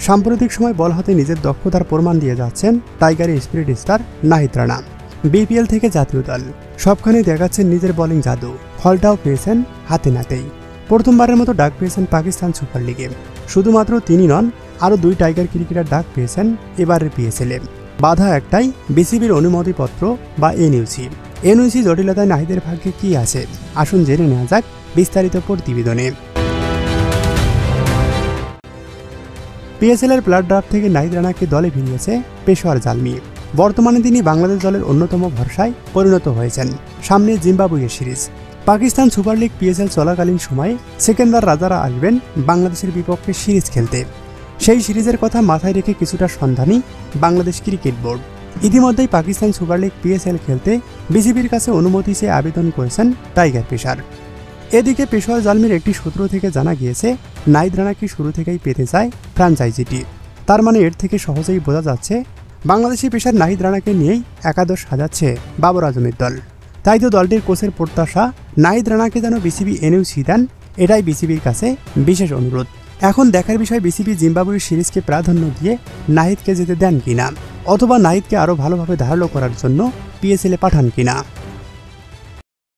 সাম্প্রতিক সময় বল হাতে নিজের দক্ষতার প্রমাণ দিয়ে যাচ্ছেন টাইগারের spirit star Nahid Rana. BPL থেকে জাতীয় দল সবখানে দেখাচ্ছেন নিজের বোলিং জাদু, ফলটাও পেয়েছেন হাতে নাতেই। প্রথমবারের মতো ডাক পেয়েছেন পাকিস্তান সুপার লিগে। শুধুমাত্র তিনি নন, আরও 2 টাইগার ক্রিকেটার ডাক পেয়েছেন এবারের পিএসএলে। বাধা একটাই, বিসিবির অনুমতিপত্র বা এনওসি জটিলতায় নাহিদের ভাগ্যে কি আছে, আসুন জেনে নেওয়া যাক বিস্তারিত প্রতিবেদনে। পিএসএলের প্লেয়ার ড্রাফট থেকে নাহিদ রানাকে দলে ভিড়িয়েছে পেশোয়ার জালমি। বর্তমানে তিনি বাংলাদেশ দলের অন্যতম ভরসায় পরিণত হয়েছেন। সামনে Zimbabwe series. Pakistan super league PSL চলাকালীন সময়ে সেকেন্দার রাজারা আসবেন বাংলাদেশের বিপক্ষে সিরিজ খেলতে। সেই সিরিজের কথা মাথায় রেখে কিছুটা সন্ধানী বাংলাদেশ ক্রিকেট বোর্ড। ইতিমধ্যেই পাকিস্তান সুপার লিগ পিএসএল খেলতে বিসিবির কাছে অনুমতি চেয়ে আবেদন করেছেন টাইগার পেসার। এদিকে পেশোয়ার জালমির একটি সূত্র থেকে জানা গিয়েছে নাহিদ রানাকে শুরু থেকেই পেতে চায় ফ্র্যাঞ্চাইজিটি। তার মানে এর থেকে সহজেই বোঝা যাচ্ছে বাংলাদেশি পেসার নাহিদ রানাকে নিয়েই একাদশ সাজাচ্ছে বাবর আজমের দল। তাই তো দলটির কোচের প্রত্যাশা নাহিদ রানাকে যেন বিসিবি এনওসি দেন, এটাই বিসিবির কাছে বিশেষ অনুরোধ। এখন দেখার বিষয় বিসিবি জিম্বাবুয়ে সিরিজকে প্রাধান্য দিয়ে নাহিদকে যেতে দেন কিনা, অথবা নাহিদকে আরও ভালোভাবে ধারালো করার জন্য পিএসএলে পাঠান কিনা।